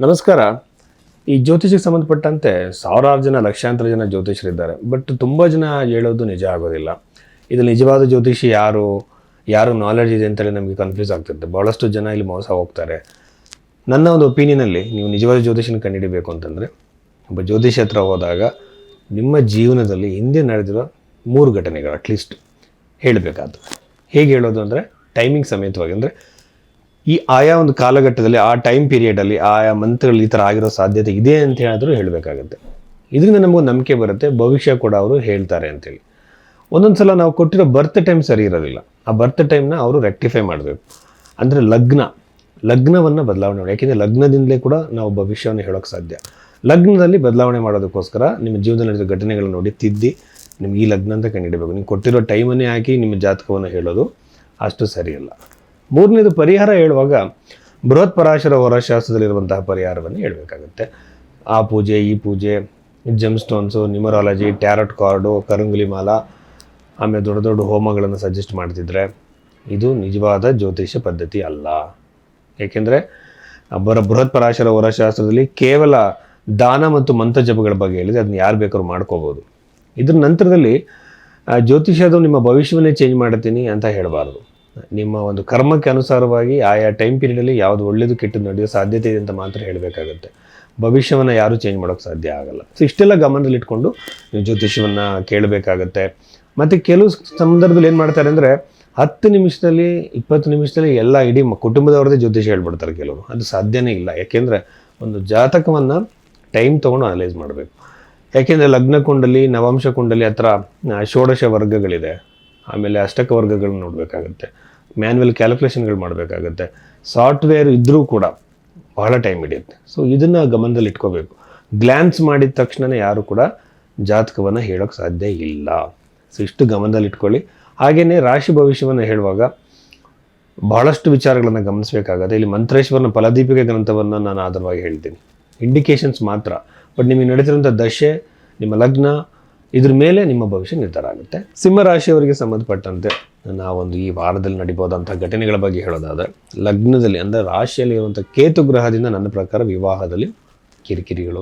ನಮಸ್ಕಾರ. ಈ ಜ್ಯೋತಿಷಕ್ಕೆ ಸಂಬಂಧಪಟ್ಟಂತೆ ಸಾವಿರಾರು ಜನ, ಲಕ್ಷಾಂತರ ಜನ ಜ್ಯೋತಿಷರಿದ್ದಾರೆ. ಬಟ್ ತುಂಬ ಜನ ಹೇಳೋದು ನಿಜ ಆಗೋದಿಲ್ಲ. ಇದು ನಿಜವಾದ ಜ್ಯೋತಿಷಿ ಯಾರು ನಾಲೆಡ್ಜ್ ಇದೆ ಅಂತೇಳಿ ನಮಗೆ ಕನ್ಫ್ಯೂಸ್ ಆಗ್ತಿರುತ್ತೆ. ಭಾಳಷ್ಟು ಜನ ಇಲ್ಲಿ ಮೋಸ ಹೋಗ್ತಾರೆ. ನನ್ನ ಒಂದು ಒಪಿನಿಯನಲ್ಲಿ ನೀವು ನಿಜವಾದ ಜ್ಯೋತಿಷನ ಕಂಡುಹಿಡಿಬೇಕು ಅಂತಂದರೆ ಒಬ್ಬ ಜ್ಯೋತಿಷಿ ಹತ್ರ ಹೋದಾಗ ನಿಮ್ಮ ಜೀವನದಲ್ಲಿ ಹಿಂದೆ ನಡೆದಿರೋ 3 ಘಟನೆಗಳು ಅಟ್ಲೀಸ್ಟ್ ಹೇಳಬೇಕಾದ್ರು. ಹೇಗೆ ಹೇಳೋದು ಅಂದರೆ ಟೈಮಿಂಗ್ ಸಮೇತವಾಗಿ, ಅಂದರೆ ಈ ಆಯಾ ಒಂದು ಕಾಲಘಟ್ಟದಲ್ಲಿ ಆ ಟೈಮ್ ಪೀರಿಯಡಲ್ಲಿ ಆಯಾ ಮಂತ್ಗಳಲ್ಲಿ ಈ ಥರ ಆಗಿರೋ ಸಾಧ್ಯತೆ ಇದೆ ಅಂತ ಹೇಳಿದ್ರು ಹೇಳಬೇಕಾಗತ್ತೆ. ಇದರಿಂದ ನಮಗೊಂದು ನಂಬಿಕೆ ಬರುತ್ತೆ, ಭವಿಷ್ಯ ಕೂಡ ಅವರು ಹೇಳ್ತಾರೆ ಅಂತೇಳಿ. ಒಂದೊಂದು ಸಲ ನಾವು ಕೊಟ್ಟಿರೋ ಬರ್ತ್ ಟೈಮ್ ಸರಿ ಇರೋದಿಲ್ಲ. ಆ ಬರ್ತ್ ಟೈಮ್ನ ಅವರು ರೆಕ್ಟಿಫೈ ಮಾಡಬೇಕು. ಅಂದರೆ ಲಗ್ನವನ್ನು ಬದಲಾವಣೆ ಮಾಡಿ. ಯಾಕೆಂದರೆ ಲಗ್ನದಿಂದಲೇ ಕೂಡ ನಾವು ಭವಿಷ್ಯವನ್ನು ಹೇಳೋಕ್ಕೆ ಸಾಧ್ಯ. ಲಗ್ನದಲ್ಲಿ ಬದಲಾವಣೆ ಮಾಡೋದಕ್ಕೋಸ್ಕರ ನಿಮ್ಮ ಜೀವನದಲ್ಲಿ ನಡೆದ ಘಟನೆಗಳನ್ನ ನೋಡಿ ತಿದ್ದಿ ನಿಮ್ಗೆ ಈ ಲಗ್ನ ಅಂತ ಕಂಡುಹಿಡಬೇಕು. ನೀವು ಕೊಟ್ಟಿರೋ ಟೈಮನ್ನೇ ಹಾಕಿ ನಿಮ್ಮ ಜಾತಕವನ್ನು ಹೇಳೋದು ಅಷ್ಟು ಸರಿಯಲ್ಲ. 3ನೇದು ಪರಿಹಾರ ಹೇಳುವಾಗ ಬೃಹತ್ ಪರಾಶರ ಹೊರಶಾಸ್ತ್ರದಲ್ಲಿರುವಂತಹ ಪರಿಹಾರವನ್ನು ಹೇಳಬೇಕಾಗುತ್ತೆ. ಆ ಪೂಜೆ, ಈ ಪೂಜೆ, gem stones, numerology, tarot card, ಕರಂಗುಲಿ ಮಾಲ, ಆಮೇಲೆ ದೊಡ್ಡ ದೊಡ್ಡ ಹೋಮಗಳನ್ನು ಸಜೆಸ್ಟ್ ಮಾಡ್ತಿದ್ರೆ ಇದು ನಿಜವಾದ ಜ್ಯೋತಿಷ ಪದ್ಧತಿ ಅಲ್ಲ. ಏಕೆಂದರೆ ಬೃಹತ್ ಪರಾಶರ ಹೊರಶಾಸ್ತ್ರದಲ್ಲಿ ಕೇವಲ ದಾನ ಮತ್ತು ಮಂತ್ರ ಜಪಗಳ ಬಗ್ಗೆ ಹೇಳಿದೆ. ಅದನ್ನ ಯಾರು ಬೇಕಾದ್ರೂ ಮಾಡ್ಕೋಬೋದು. ಇದ್ರ ನಂತರದಲ್ಲಿ ಜ್ಯೋತಿಷದು ನಿಮ್ಮ ಭವಿಷ್ಯವನ್ನೇ ಚೇಂಜ್ ಮಾಡ್ತೀನಿ ಅಂತ ಹೇಳಬಾರ್ದು. ನಿಮ್ಮ ಒಂದು ಕರ್ಮಕ್ಕೆ ಅನುಸಾರವಾಗಿ ಆಯಾ ಟೈಮ್ ಪೀರಿಯಡಲ್ಲಿ ಯಾವುದು ಒಳ್ಳೆಯದು ಕೆಟ್ಟದ್ದು ನಡೆಯೋ ಸಾಧ್ಯತೆ ಇದೆ ಅಂತ ಮಾತ್ರ ಹೇಳಬೇಕಾಗುತ್ತೆ. ಭವಿಷ್ಯವನ್ನು ಯಾರೂ ಚೇಂಜ್ ಮಾಡೋಕ್ಕೆ ಸಾಧ್ಯ ಆಗಲ್ಲ. ಸೊ ಇಷ್ಟೆಲ್ಲ ಗಮನದಲ್ಲಿಟ್ಕೊಂಡು ನೀವು ಜ್ಯೋತಿಷ್ಯವನ್ನು ಕೇಳಬೇಕಾಗತ್ತೆ. ಮತ್ತು ಕೆಲವು ಸಂದರ್ಭದಲ್ಲಿ ಏನು ಮಾಡ್ತಾರೆ ಅಂದರೆ 10 ನಿಮಿಷದಲ್ಲಿ 20 ನಿಮಿಷದಲ್ಲಿ ಎಲ್ಲ ಇಡೀ ಕುಟುಂಬದವ್ರದ್ದೇ ಜ್ಯೋತಿಷ್ಯ ಹೇಳ್ಬಿಡ್ತಾರೆ ಕೆಲವರು. ಅದು ಸಾಧ್ಯನೇ ಇಲ್ಲ. ಯಾಕೆಂದರೆ ಒಂದು ಜಾತಕವನ್ನು ಟೈಮ್ ತೊಗೊಂಡು ಅನಲೈಸ್ ಮಾಡಬೇಕು. ಯಾಕೆಂದರೆ ಲಗ್ನ ಕುಂಡಲಿ, ನವಾಂಶ ಕುಂಡಲಿ ಹತ್ರ ಷೋಡಶ ವರ್ಗಗಳಿದೆ. ಆಮೇಲೆ ಅಷ್ಟಕ ವರ್ಗಗಳನ್ನ ನೋಡಬೇಕಾಗತ್ತೆ. ಮ್ಯಾನ್ಯಲ್ ಕ್ಯಾಲ್ಕುಲೇಷನ್ಗಳು ಮಾಡಬೇಕಾಗತ್ತೆ. ಸಾಫ್ಟ್ವೇರ್ ಇದ್ದರೂ ಕೂಡ ಬಹಳ ಟೈಮ್ ಹಿಡಿಯುತ್ತೆ. ಸೊ ಇದನ್ನು ಗಮನದಲ್ಲಿ ಇಟ್ಕೋಬೇಕು. ಗ್ಲ್ಯಾನ್ಸ್ ಮಾಡಿದ ತಕ್ಷಣವೇ ಯಾರು ಕೂಡ ಜಾತಕವನ್ನು ಹೇಳೋಕ್ಕೆ ಸಾಧ್ಯ ಇಲ್ಲ. ಸೊ ಇಷ್ಟು ಗಮನದಲ್ಲಿ ಇಟ್ಕೊಳ್ಳಿ. ಹಾಗೆಯೇ ರಾಶಿ ಭವಿಷ್ಯವನ್ನು ಹೇಳುವಾಗ ಬಹಳಷ್ಟು ವಿಚಾರಗಳನ್ನು ಗಮನಿಸಬೇಕಾಗತ್ತೆ. ಇಲ್ಲಿ ಮಂತ್ರೇಶ್ವರನ ಫಲದೀಪಿಕೆ ಗ್ರಂಥವನ್ನು ನಾನು ಆಧಾರವಾಗಿ ಹೇಳ್ತೀನಿ. ಇಂಡಿಕೇಶನ್ಸ್ ಮಾತ್ರ. ಬಟ್ ನಿಮಗೆ ನಡೆದಿರುವಂಥ ದಶೆ, ನಿಮ್ಮ ಲಗ್ನ, ಇದ್ರ ಮೇಲೆ ನಿಮ್ಮ ಭವಿಷ್ಯ ನಿರ್ಧಾರ ಆಗುತ್ತೆ. ಸಿಂಹರಾಶಿಯವರಿಗೆ ಸಂಬಂಧಪಟ್ಟಂತೆ ನಾವೊಂದು ಈ ವಾರದಲ್ಲಿ ನಡಿಬೋದಂಥ ಘಟನೆಗಳ ಬಗ್ಗೆ ಹೇಳೋದಾದರೆ, ಲಗ್ನದಲ್ಲಿ ಅಂದರೆ ರಾಶಿಯಲ್ಲಿ ಇರುವಂಥ ಕೇತು ಗ್ರಹದಿಂದ ನನ್ನ ಪ್ರಕಾರ ವಿವಾಹದಲ್ಲಿ ಕಿರಿಕಿರಿಗಳು.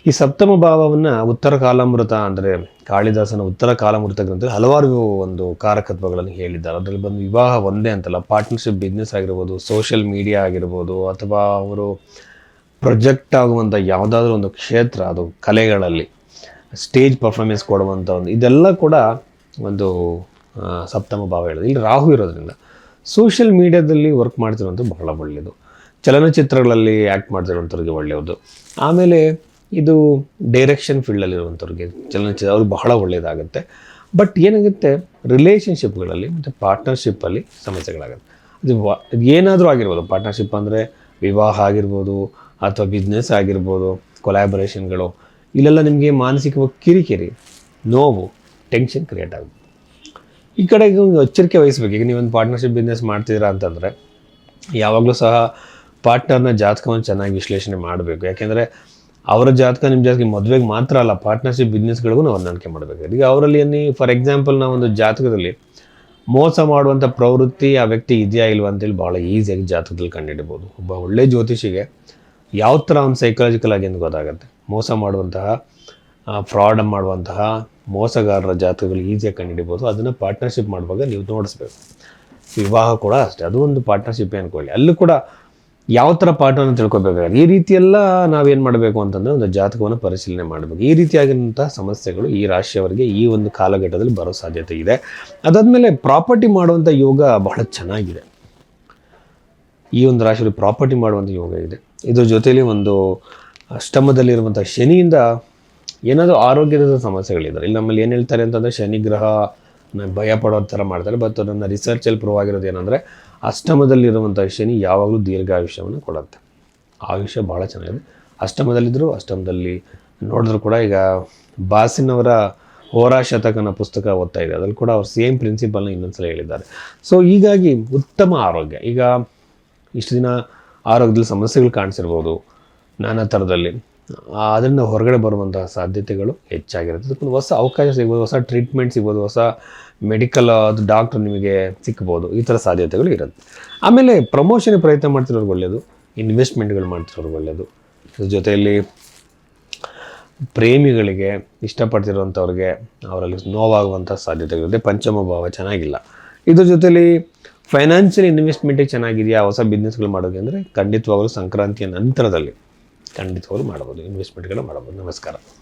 ಈ ಸಪ್ತಮ ಭಾವವನ್ನು ಉತ್ತರ ಕಾಲಾಮೃತ ಅಂದರೆ ಕಾಳಿದಾಸನ ಉತ್ತರ ಕಾಲಾಮೃತ ಗ್ರಂಥದಲ್ಲಿ ಹಲವಾರು ಒಂದು ಕಾರಕತ್ವಗಳನ್ನು ಹೇಳಿದ್ದಾರೆ. ಅದರಲ್ಲಿ ಬಂದು ವಿವಾಹ ಒಂದೇ ಅಂತಲ್ಲ, ಪಾರ್ಟ್ನರ್ಶಿಪ್, ಬಿಸ್ನೆಸ್ ಆಗಿರ್ಬೋದು, ಸೋಷಿಯಲ್ ಮೀಡಿಯಾ ಆಗಿರ್ಬೋದು, ಅಥವಾ ಅವರು ಪ್ರೊಜೆಕ್ಟ್ ಆಗುವಂಥ ಯಾವುದಾದ್ರೂ ಒಂದು ಕ್ಷೇತ್ರ, ಅದು ಕಲೆಗಳಲ್ಲಿ ಸ್ಟೇಜ್ ಪರ್ಫಾರ್ಮೆನ್ಸ್ ಕೊಡುವಂಥ ಇದೆಲ್ಲ ಕೂಡ ಒಂದು ಸಪ್ತಮ ಭಾವ ಹೇಳೋದು. ಇಲ್ಲಿ ರಾಹು ಇರೋದ್ರಿಂದ ಸೋಷಿಯಲ್ ಮೀಡಿಯಾದಲ್ಲಿ ವರ್ಕ್ ಮಾಡ್ತಿರುವಂಥ ಬಹಳ ಒಳ್ಳೆಯದು. ಚಲನಚಿತ್ರಗಳಲ್ಲಿ ಆ್ಯಕ್ಟ್ ಮಾಡ್ತಿರುವಂಥವ್ರಿಗೆ ಒಳ್ಳೆಯದು. ಆಮೇಲೆ ಇದು ಡೈರೆಕ್ಷನ್ ಫೀಲ್ಡಲ್ಲಿರುವಂಥವ್ರಿಗೆ ಚಲನಚಿತ್ರ ಅವ್ರಿಗೆ ಬಹಳ ಒಳ್ಳೆಯದಾಗುತ್ತೆ. ಬಟ್ ಏನಾಗುತ್ತೆ, ರಿಲೇಷನ್ಶಿಪ್ಗಳಲ್ಲಿ ಮತ್ತು ಪಾರ್ಟ್ನರ್ಶಿಪ್ಪಲ್ಲಿ ಸಮಸ್ಯೆಗಳಾಗುತ್ತೆ. ಅದು ಏನಾದರೂ ಆಗಿರ್ಬೋದು. ಪಾರ್ಟ್ನರ್ಶಿಪ್ ಅಂದರೆ ವಿವಾಹ ಆಗಿರ್ಬೋದು, ಅಥವಾ ಬಿಸ್ನೆಸ್ ಆಗಿರ್ಬೋದು, ಕೊಲ್ಯಾಬರೇಷನ್ಗಳು, ಇಲ್ಲೆಲ್ಲ ನಿಮಗೆ ಮಾನಸಿಕವಾಗಿ ಕಿರಿಕಿರಿ, ನೋವು, ಟೆನ್ಷನ್ ಕ್ರಿಯೇಟ್ ಆಗುತ್ತೆ. ಈ ಕಡೆಗೆ ಎಚ್ಚರಿಕೆ ವಹಿಸಬೇಕು. ಈಗ ನೀವೊಂದು ಪಾರ್ಟ್ನರ್ಶಿಪ್ ಬಿಸ್ನೆಸ್ ಮಾಡ್ತಿದ್ದೀರಾ ಅಂತಂದರೆ ಯಾವಾಗಲೂ ಸಹ ಪಾರ್ಟ್ನರ್ನ ಜಾತಕವನ್ನು ಚೆನ್ನಾಗಿ ವಿಶ್ಲೇಷಣೆ ಮಾಡಬೇಕು. ಯಾಕೆಂದರೆ ಅವರ ಜಾತಕ ನಿಮ್ಮ ಜಾತಕ ಮದುವೆಗೆ ಮಾತ್ರ ಅಲ್ಲ, ಪಾರ್ಟ್ನರ್ಶಿಪ್ ಬಿಸ್ನೆಸ್ಗಳಿಗೂ ನಾವು ಹೊಂದಾಣಿಕೆ ಮಾಡಬೇಕು. ಈಗ ಅವರಲ್ಲಿ ಫಾರ್ ಎಕ್ಸಾಂಪಲ್ ನಾವೊಂದು ಜಾತಕದಲ್ಲಿ ಮೋಸ ಮಾಡುವಂಥ ಪ್ರವೃತ್ತಿ ಆ ವ್ಯಕ್ತಿ ಇದೆಯಾ ಇಲ್ವಾ ಅಂತೇಳಿ ಭಾಳ ಈಸಿಯಾಗಿ ಜಾತಕದಲ್ಲಿ ಕಂಡುಹಿಡ್ಬೋದು. ಒಬ್ಬ ಒಳ್ಳೆ ಜ್ಯೋತಿಷಿಗೆ ಯಾವ ಥರ ಒಂದು ಸೈಕಲಾಜಿಕಲ್ ಆಗಿ ಅಂತ ಗೊತ್ತಾಗುತ್ತೆ. ಮೋಸ ಮಾಡುವಂತಹ, ಫ್ರಾಡ್ ಮಾಡುವಂತಹ ಮೋಸಗಾರರ ಜಾತಕಗಳು ಈಸಿಯಾಗಿ ಕಂಡುಹಿಡಿಬೋದು. ಅದನ್ನು ಪಾರ್ಟ್ನರ್ಶಿಪ್ ಮಾಡುವಾಗ ನೀವು ನೋಡಿಸ್ಬೇಕು. ವಿವಾಹ ಕೂಡ ಅಷ್ಟೇ, ಅದು ಒಂದು ಪಾರ್ಟ್ನರ್ಶಿಪ್ಪೇ ಅಂದ್ಕೊಳ್ಳಿ. ಅಲ್ಲೂ ಕೂಡ ಯಾವ ಥರ ಪಾರ್ಟ್ನರ್ನ ತಿಳ್ಕೊಬೇಕಾಗುತ್ತೆ. ಈ ರೀತಿಯೆಲ್ಲ ನಾವೇನು ಮಾಡಬೇಕು ಅಂತಂದರೆ ಒಂದು ಜಾತಕವನ್ನು ಪರಿಶೀಲನೆ ಮಾಡಬೇಕು. ಈ ರೀತಿಯಾಗಿರುವಂಥ ಸಮಸ್ಯೆಗಳು ಈ ರಾಶಿಯವರಿಗೆ ಈ ಒಂದು ಕಾಲಘಟ್ಟದಲ್ಲಿ ಬರೋ ಸಾಧ್ಯತೆ ಇದೆ. ಅದಾದಮೇಲೆ ಪ್ರಾಪರ್ಟಿ ಮಾಡುವಂಥ ಯೋಗ ಬಹಳ ಚೆನ್ನಾಗಿದೆ. ಈ ಒಂದು ರಾಶಿಯಲ್ಲಿ ಪ್ರಾಪರ್ಟಿ ಮಾಡುವಂಥ ಯೋಗ ಇದೆ. ಇದ್ರ ಜೊತೆಯಲ್ಲಿ ಒಂದು ಅಷ್ಟಮದಲ್ಲಿರುವಂಥ ಶನಿಯಿಂದ ಏನಾದರೂ ಆರೋಗ್ಯದ ಸಮಸ್ಯೆಗಳಿದ್ದಾರೆ. ಇಲ್ಲಿ ನಮ್ಮಲ್ಲಿ ಏನು ಹೇಳ್ತಾರೆ ಅಂತಂದರೆ ಶನಿ ಗ್ರಹ ಭಯ ಪಡೋ ಥರ ಮಾಡ್ತಾರೆ. ಬಟ್ ನನ್ನ ರಿಸರ್ಚಲ್ಲಿ ಪ್ರೂವ್ ಆಗಿರೋದು ಏನಂದರೆ ಅಷ್ಟಮದಲ್ಲಿರುವಂಥ ಶನಿ ಯಾವಾಗಲೂ ದೀರ್ಘಾಯುಷ್ಯವನ್ನು ಕೊಡುತ್ತೆ. ಆಯುಷ್ಯ ಭಾಳ ಚೆನ್ನಾಗಿದೆ. ಅಷ್ಟಮದಲ್ಲಿದ್ದರೂ ಅಷ್ಟಮದಲ್ಲಿ ನೋಡಿದ್ರು ಕೂಡ ಈಗ ಬಾಸಿನವರ ಹೋರಾ ಶತಕನ ಪುಸ್ತಕ ಓದ್ತಾ ಇದೆ. ಅದ್ರಲ್ಲಿ ಕೂಡ ಅವ್ರು ಸೇಮ್ ಪ್ರಿನ್ಸಿಪಲ್ನ ಇನ್ನೊಂದ್ಸಲ ಹೇಳಿದ್ದಾರೆ. ಸೊ ಹೀಗಾಗಿ ಉತ್ತಮ ಆರೋಗ್ಯ. ಈಗ ಇಷ್ಟು ದಿನ ಆರೋಗ್ಯದಲ್ಲಿ ಸಮಸ್ಯೆಗಳು ಕಾಣಿಸಿರ್ಬೋದು ನಾನಾ ಥರದಲ್ಲಿ. ಅದರಿಂದ ಹೊರಗಡೆ ಬರುವಂತಹ ಸಾಧ್ಯತೆಗಳು ಹೆಚ್ಚಾಗಿರುತ್ತೆ. ಅದಕ್ಕೊಂದು ಹೊಸ ಅವಕಾಶ ಸಿಗ್ಬೋದು, ಹೊಸ ಟ್ರೀಟ್ಮೆಂಟ್ ಸಿಗ್ಬೋದು, ಹೊಸ ಮೆಡಿಕಲ್ ಅದು ಡಾಕ್ಟ್ರ್ ನಿಮಗೆ ಸಿಗ್ಬೋದು. ಈ ಥರ ಸಾಧ್ಯತೆಗಳು ಇರುತ್ತೆ. ಆಮೇಲೆ ಪ್ರಮೋಷನ್ಗೆ ಪ್ರಯತ್ನ ಮಾಡ್ತಿರೋರ್ಗೆ ಒಳ್ಳೆಯದು. ಇನ್ವೆಸ್ಟ್ಮೆಂಟ್ಗಳು ಮಾಡ್ತಿರೋರು ಒಳ್ಳೆಯದು. ಇದ್ರ ಜೊತೆಯಲ್ಲಿ ಪ್ರೇಮಿಗಳಿಗೆ, ಇಷ್ಟಪಡ್ತಿರೋಂಥವ್ರಿಗೆ ಅವರಲ್ಲಿ ನೋವಾಗುವಂಥ ಸಾಧ್ಯತೆಗಳಿದೆ. ಪಂಚಮ ಭಾವ ಚೆನ್ನಾಗಿಲ್ಲ. ಇದ್ರ ಜೊತೆಲಿ ಫೈನಾನ್ಷಿಯಲ್ ಇನ್ವೆಸ್ಟ್ಮೆಂಟಿಗೆ ಚೆನ್ನಾಗಿದೆಯಾ ಹೊಸ ಬಿಸ್ನೆಸ್ಗಳು ಮಾಡೋದು ಅಂದರೆ ಖಂಡಿತವಾಗಲೂ ಸಂಕ್ರಾಂತಿಯ ನಂತರದಲ್ಲಿ ಖಂಡಿತವಾಗ್ಲೂ ಮಾಡ್ಬೋದು, ಇನ್ವೆಸ್ಟ್ಮೆಂಟ್ಗಳು ಮಾಡ್ಬೋದು. ನಮಸ್ಕಾರ.